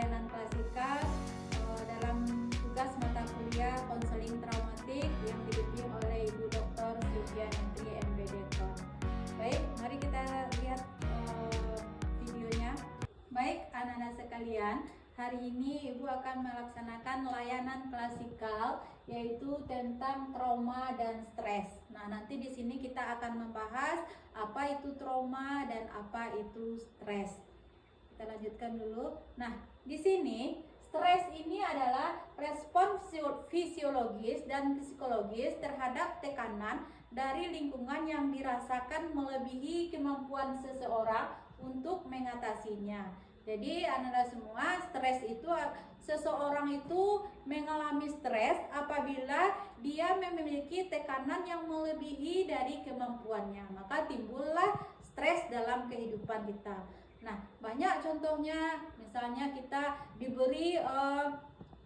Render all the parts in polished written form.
layanan klasikal dalam tugas mata kuliah konseling traumatik yang dibimbing oleh Ibu Dr. Sylvia Nentri MBD.com. Baik, mari kita lihat videonya. Baik, anak-anak sekalian, hari ini Ibu akan melaksanakan layanan klasikal yaitu tentang trauma dan stres. Nah, nanti di sini kita akan membahas apa itu trauma dan apa itu stres. Kita lanjutkan dulu. Nah, di sini stres ini adalah respon fisiologis dan psikologis terhadap tekanan dari lingkungan yang dirasakan melebihi kemampuan seseorang untuk mengatasinya. Jadi anak-anak semua, stres itu seseorang itu mengalami stres apabila dia memiliki tekanan yang melebihi dari kemampuannya. Maka timbullah stres dalam kehidupan kita. Nah, banyak contohnya, misalnya kita diberi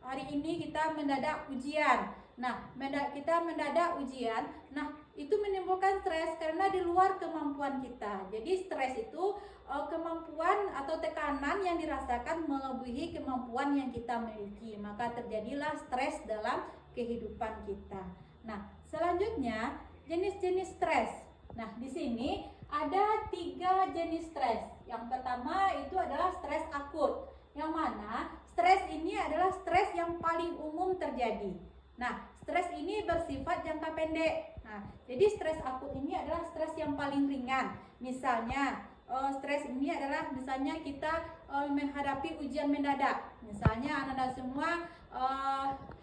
hari ini kita mendadak ujian. Nah, kita mendadak ujian. Nah, itu menimbulkan stres karena di luar kemampuan kita. Jadi stres itu kemampuan atau tekanan yang dirasakan melebihi kemampuan yang kita miliki. Maka terjadilah stres dalam kehidupan kita. Nah, selanjutnya jenis-jenis stres. Nah, di sini ada 3 jenis stres. Yang pertama itu adalah stres akut, yang mana stres ini adalah stres yang paling umum terjadi. Nah, stres ini bersifat jangka pendek. Nah, jadi stres akut ini adalah stres yang paling ringan. Misalnya, stres ini adalah misalnya kita menghadapi ujian mendadak. Misalnya anak-anak semua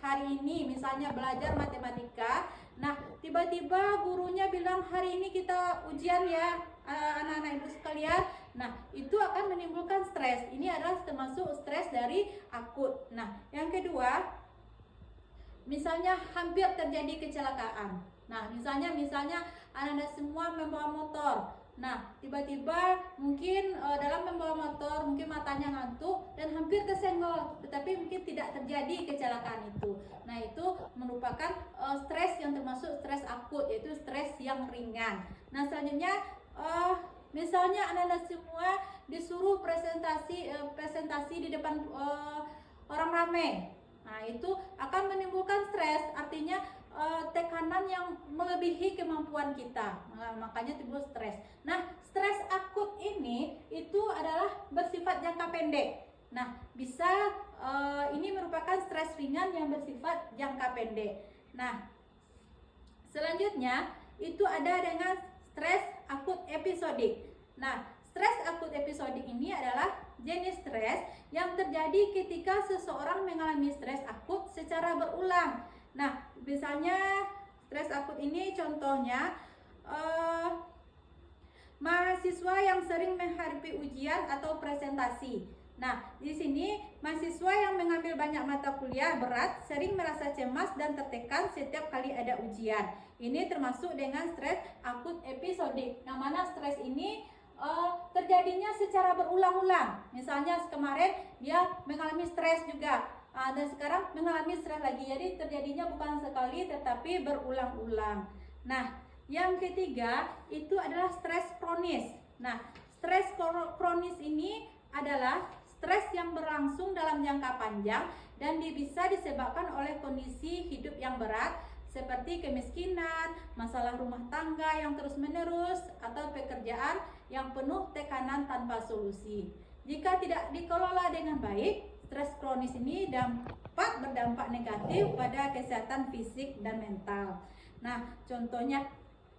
hari ini misalnya belajar matematika. Nah, tiba-tiba gurunya bilang hari ini kita ujian ya anak-anak ibu sekalian. Nah, itu akan menimbulkan stres. Ini adalah termasuk stres dari akut. Nah, yang kedua, misalnya hampir terjadi kecelakaan. Nah, misalnya anak-anak semua membawa motor. Nah, tiba-tiba mungkin dalam membawa motor mungkin matanya ngantuk dan hampir tersenggol, tetapi mungkin tidak terjadi kecelakaan itu. Nah, itu merupakan stres yang termasuk stres akut, yaitu stres yang ringan. Nah, selanjutnya misalnya anak-anak semua disuruh presentasi di depan orang ramai. Nah, itu akan menimbulkan stres, artinya tekanan yang melebihi kemampuan kita. Nah, makanya timbul stres. Nah, stres akut ini itu adalah bersifat jangka pendek. Nah, bisa ini merupakan stres ringan yang bersifat jangka pendek. Nah, selanjutnya itu ada dengan stres akut episodik. Nah, stres akut episodik ini adalah jenis stres yang terjadi ketika seseorang mengalami stres akut secara berulang. Nah, misalnya stres akut ini contohnya mahasiswa yang sering menghadapi ujian atau presentasi. Nah, di sini mahasiswa yang mengambil banyak mata kuliah berat sering merasa cemas dan tertekan setiap kali ada ujian. Ini termasuk dengan stres akut episodik. Yang mana stres ini terjadinya secara berulang-ulang. Misalnya kemarin dia mengalami stres juga, dan sekarang mengalami stres lagi. Jadi terjadinya bukan sekali tetapi berulang-ulang. Nah, yang ketiga itu adalah stres kronis. Nah, stres kronis ini adalah stres yang berlangsung dalam jangka panjang dan bisa disebabkan oleh kondisi hidup yang berat seperti kemiskinan, masalah rumah tangga yang terus-menerus, atau pekerjaan yang penuh tekanan tanpa solusi. Jika tidak dikelola dengan baik, stres kronis ini dapat berdampak negatif pada kesehatan fisik dan mental. Nah, contohnya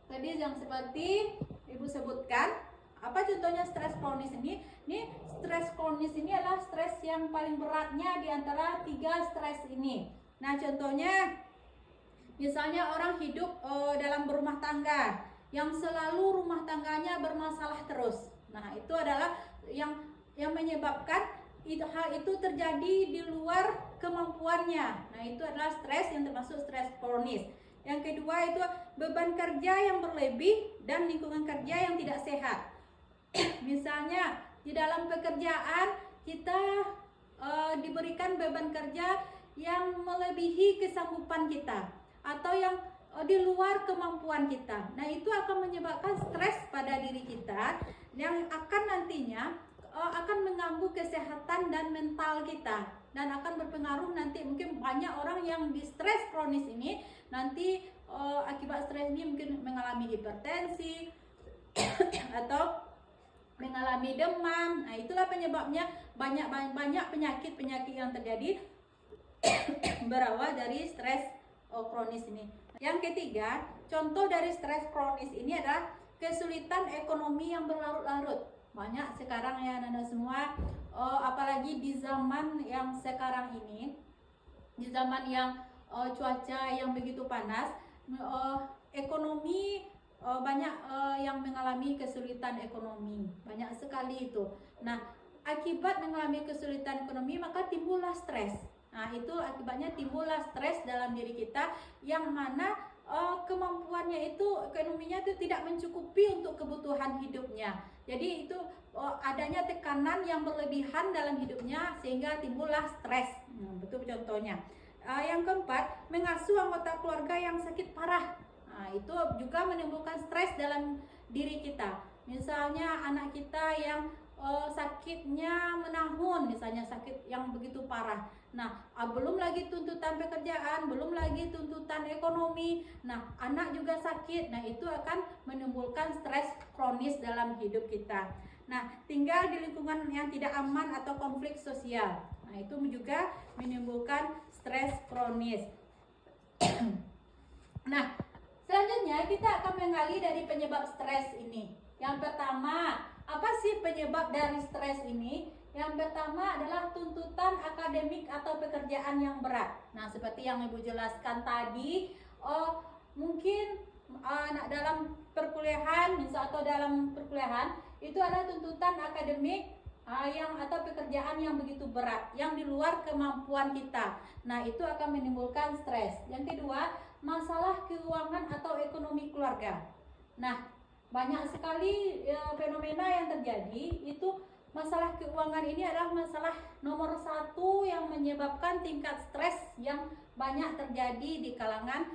tadi yang seperti Ibu sebutkan, apa contohnya stres kronis ini? Ini stres kronis ini adalah stres yang paling beratnya di antara 3 stres ini. Nah, contohnya misalnya orang hidup dalam berumah tangga yang selalu rumah tangganya bermasalah terus. Nah, itu adalah yang menyebabkan hal itu terjadi di luar kemampuannya. Nah, itu adalah stres yang termasuk stres kronis. Yang kedua itu beban kerja yang berlebih dan lingkungan kerja yang tidak sehat. Misalnya di dalam pekerjaan kita diberikan beban kerja yang melebihi kesanggupan kita atau yang di luar kemampuan kita. Nah, itu akan menyebabkan stres pada diri kita yang akan nantinya akan mengganggu kesehatan dan mental kita, dan akan berpengaruh nanti mungkin banyak orang yang di stres kronis ini nanti akibat stres ini mungkin mengalami hipertensi atau mengalami demam. Nah, itulah penyebabnya banyak penyakit yang terjadi berawal dari stres kronis ini. Yang ketiga, contoh dari stres kronis ini adalah kesulitan ekonomi yang berlarut-larut. Banyak sekarang ya anak-anak semua, apalagi di zaman yang sekarang ini, di zaman yang cuaca yang begitu panas, ekonomi banyak yang mengalami kesulitan ekonomi, banyak sekali itu. Nah, akibat mengalami kesulitan ekonomi maka timbullah stres. Nah, itu akibatnya timbullah stres dalam diri kita, yang mana kemampuannya itu, ekonominya itu tidak mencukupi untuk kebutuhan hidupnya. Jadi itu adanya tekanan yang berlebihan dalam hidupnya sehingga timbullah stres. Betul contohnya. Yang keempat, mengasuh anggota keluarga yang sakit parah. Nah, itu juga menimbulkan stres dalam diri kita. Misalnya anak kita yang sakitnya menahun, misalnya sakit yang begitu parah. Nah, belum lagi tuntutan pekerjaan, belum lagi tuntutan ekonomi. Nah, anak juga sakit. Nah, itu akan menimbulkan stres kronis dalam hidup kita. Nah, tinggal di lingkungan yang tidak aman atau konflik sosial. Nah, itu juga menimbulkan stres kronis. Nah, selanjutnya kita akan menggali dari penyebab stres ini. Yang pertama, apa sih penyebab dari stres ini? Yang pertama adalah tuntutan akademik atau pekerjaan yang berat. Nah, seperti yang Ibu jelaskan tadi, mungkin dalam perkuliahan, atau dalam perkuliahan itu ada tuntutan akademik atau pekerjaan yang begitu berat, yang di luar kemampuan kita. Nah, itu akan menimbulkan stres. Yang kedua, masalah keuangan atau ekonomi keluarga. Nah, banyak sekali fenomena yang terjadi, itu masalah keuangan ini adalah masalah nomor satu yang menyebabkan tingkat stres yang banyak terjadi di kalangan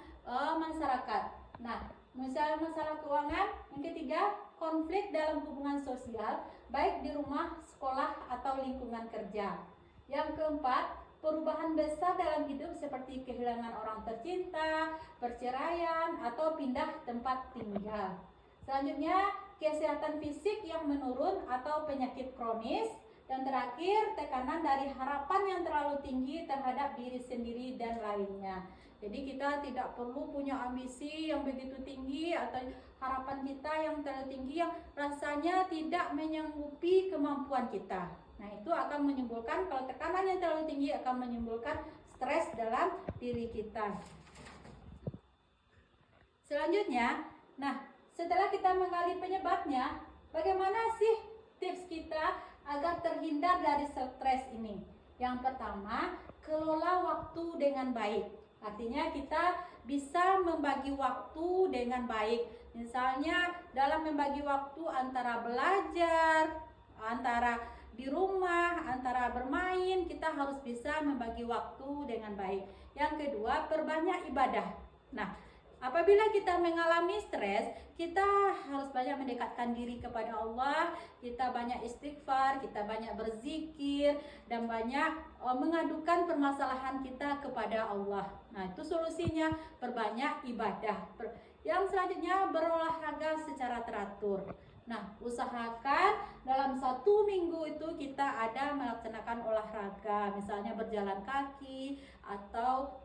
masyarakat. Nah, misalnya masalah keuangan. Yang ketiga, konflik dalam hubungan sosial, baik di rumah, sekolah, atau lingkungan kerja. Yang keempat, perubahan besar dalam hidup seperti kehilangan orang tercinta, perceraian, atau pindah tempat tinggal. Selanjutnya, kesehatan fisik yang menurun atau penyakit kronis. Dan terakhir, tekanan dari harapan yang terlalu tinggi terhadap diri sendiri dan lainnya. Jadi kita tidak perlu punya ambisi yang begitu tinggi atau harapan kita yang terlalu tinggi yang rasanya tidak menyanggupi kemampuan kita. Nah, itu akan menimbulkan, kalau tekanan yang terlalu tinggi akan menimbulkan stres dalam diri kita. Selanjutnya, nah, setelah kita menggali penyebabnya, bagaimana sih tips kita agar terhindar dari stres ini? Yang pertama, kelola waktu dengan baik. Artinya kita bisa membagi waktu dengan baik. Misalnya dalam membagi waktu antara belajar, antara di rumah, antara bermain, kita harus bisa membagi waktu dengan baik. Yang kedua, perbanyak ibadah. Nah, apabila kita mengalami stres, kita harus banyak mendekatkan diri kepada Allah, kita banyak istighfar, kita banyak berzikir, dan banyak mengadukan permasalahan kita kepada Allah. Nah, itu solusinya, perbanyak ibadah. Yang selanjutnya, berolahraga secara teratur. Nah, usahakan dalam 1 minggu itu kita ada melaksanakan olahraga, misalnya berjalan kaki atau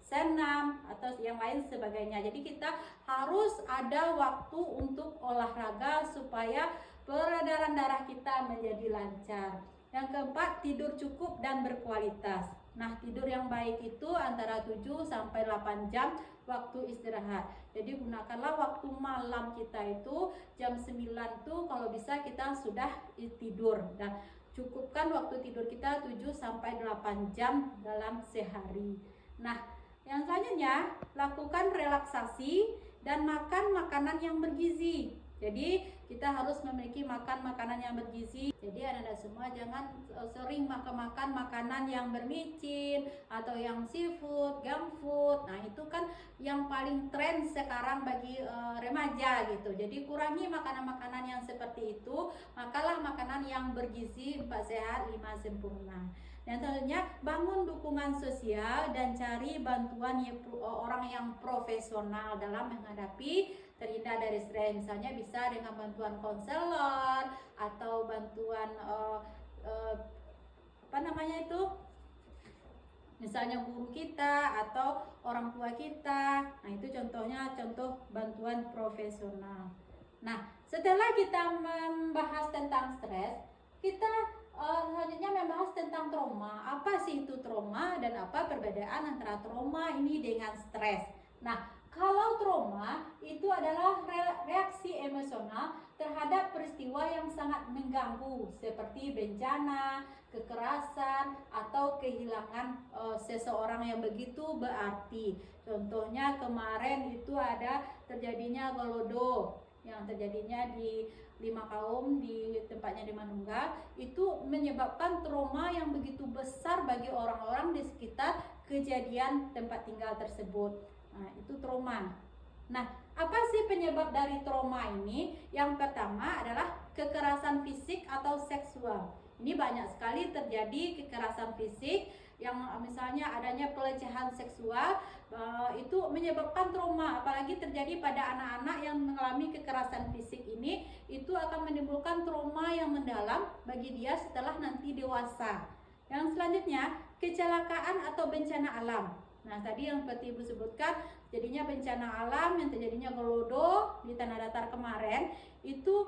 senam atau yang lain sebagainya. Jadi kita harus ada waktu untuk olahraga supaya peredaran darah kita menjadi lancar. Yang keempat, tidur cukup dan berkualitas. Nah, tidur yang baik itu antara 7 sampai 8 jam waktu istirahat. Jadi gunakanlah waktu malam kita itu jam 9 tuh kalau bisa kita sudah tidur. Dan cukupkan waktu tidur kita 7 sampai 8 jam dalam sehari. Nah, yang selanjutnya, lakukan relaksasi dan makan makanan yang bergizi. Jadi kita harus memiliki makan makanan yang bergizi. Jadi anak-anak semua jangan sering makan makanan yang bermicin atau yang seafood, junk food. Nah, itu kan yang paling tren sekarang bagi remaja gitu. Jadi kurangi makanan-makanan yang seperti itu, makalah makanan yang bergizi, 4 sehat, 5 sempurna. Dan selanjutnya, bangun dukungan sosial dan cari bantuan orang yang profesional dalam menghadapi terhindar dari stres. Misalnya bisa dengan bantuan konselor atau bantuan misalnya guru kita atau orang tua kita. Nah, itu contoh bantuan profesional. Nah, setelah kita membahas tentang stres, kita selanjutnya membahas tentang trauma. Apa sih itu trauma dan apa perbedaan antara trauma ini dengan stres? Nah, kalau trauma itu adalah reaksi emosional terhadap peristiwa yang sangat mengganggu seperti bencana, kekerasan, atau kehilangan seseorang yang begitu berarti. Contohnya kemarin itu ada terjadinya Golodo yang terjadinya di 5 kaum di tempatnya di Manunggal, itu menyebabkan trauma yang begitu besar bagi orang-orang di sekitar kejadian tempat tinggal tersebut. Nah, itu trauma. Nah, apa sih penyebab dari trauma ini? Yang pertama adalah kekerasan fisik atau seksual. Ini banyak sekali terjadi kekerasan fisik, yang misalnya adanya pelecehan seksual, itu menyebabkan trauma. Apalagi terjadi pada anak-anak yang mengalami kekerasan fisik ini, itu akan menimbulkan trauma yang mendalam bagi dia setelah nanti dewasa. Yang selanjutnya, kecelakaan atau bencana alam. Nah, tadi yang seperti Ibu sebutkan, jadinya bencana alam yang terjadinya Golodo di Tanah Datar kemarin, itu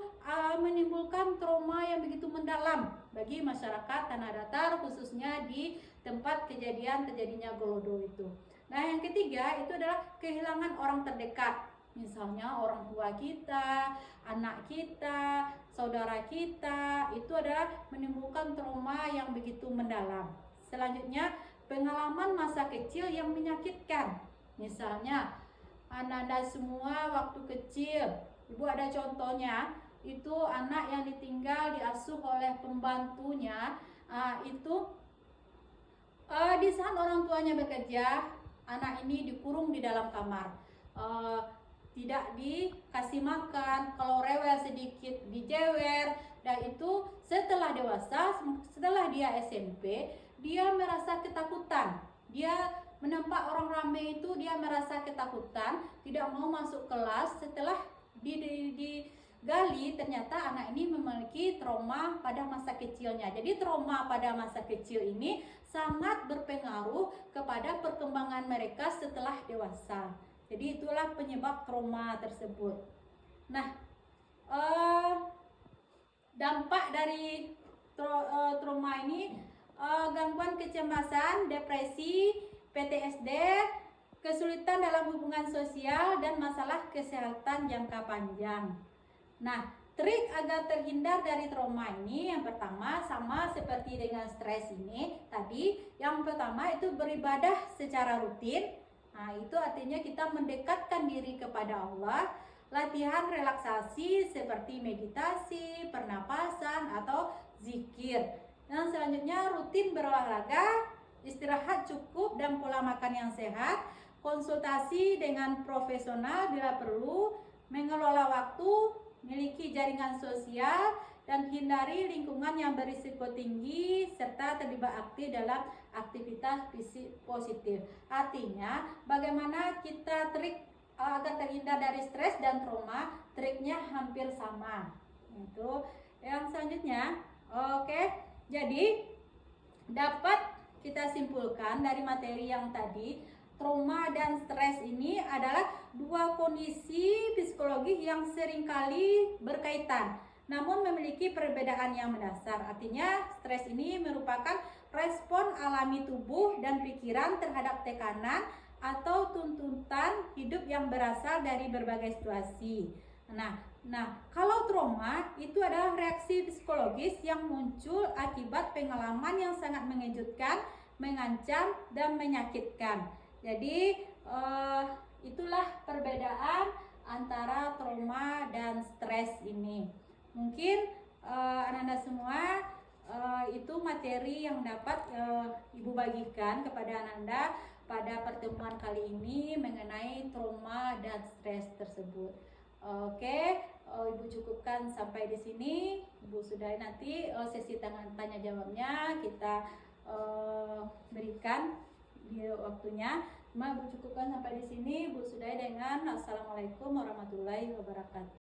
menimbulkan trauma yang begitu mendalam bagi masyarakat Tanah Datar, khususnya di tempat kejadian terjadinya Golodo itu. Nah, yang ketiga itu adalah kehilangan orang terdekat. Misalnya orang tua kita, anak kita, saudara kita, itu adalah menimbulkan trauma yang begitu mendalam. Selanjutnya, pengalaman masa kecil yang menyakitkan. Misalnya, anak-anak semua waktu kecil, Ibu ada contohnya, itu anak yang ditinggal diasuh oleh pembantunya, itu di saat orang tuanya bekerja, anak ini dikurung di dalam kamar, tidak dikasih makan, kalau rewel sedikit dijewer. Dan itu setelah dewasa, setelah dia SMP, dia merasa ketakutan. Dia menampak orang ramai itu, dia merasa ketakutan, tidak mau masuk kelas. Setelah digali, ternyata anak ini memiliki trauma pada masa kecilnya. Jadi trauma pada masa kecil ini sangat berpengaruh kepada perkembangan mereka setelah dewasa. Jadi itulah penyebab trauma tersebut. Nah, dampak dari trauma ini, gangguan kecemasan, depresi, PTSD, kesulitan dalam hubungan sosial, dan masalah kesehatan jangka panjang. Nah, trik agar terhindar dari trauma ini, yang pertama sama seperti dengan stres ini tadi. Yang pertama itu beribadah secara rutin. Nah, itu artinya kita mendekatkan diri kepada Allah. Latihan relaksasi seperti meditasi, pernapasan, atau zikir. Yang selanjutnya rutin berolahraga, istirahat cukup dan pola makan yang sehat, konsultasi dengan profesional bila perlu, mengelola waktu, miliki jaringan sosial, dan hindari lingkungan yang berisiko tinggi, serta terlibat aktif dalam aktivitas fisik positif. Artinya, bagaimana kita trik agar terhindar dari stres dan trauma, triknya hampir sama. Itu yang selanjutnya. Oke. Jadi dapat kita simpulkan dari materi yang tadi, trauma dan stres ini adalah dua kondisi psikologi yang seringkali berkaitan, namun memiliki perbedaan yang mendasar. Artinya stres ini merupakan respon alami tubuh dan pikiran terhadap tekanan atau tuntutan hidup yang berasal dari berbagai situasi. Nah, kalau trauma itu adalah reaksi psikologis yang muncul akibat pengalaman yang sangat mengejutkan, mengancam, dan menyakitkan. Jadi itulah perbedaan antara trauma dan stres ini. Mungkin anak-anak semua itu materi yang dapat Ibu bagikan kepada Ananda pada pertemuan kali ini mengenai trauma dan stres tersebut. Oke, Ibu cukupkan sampai di sini. Ibu sudah nanti sesi tanya jawabnya kita berikan di waktunya. Cuma Ibu cukupkan sampai di sini. Ibu sudahi dengan Assalamualaikum warahmatullahi wabarakatuh.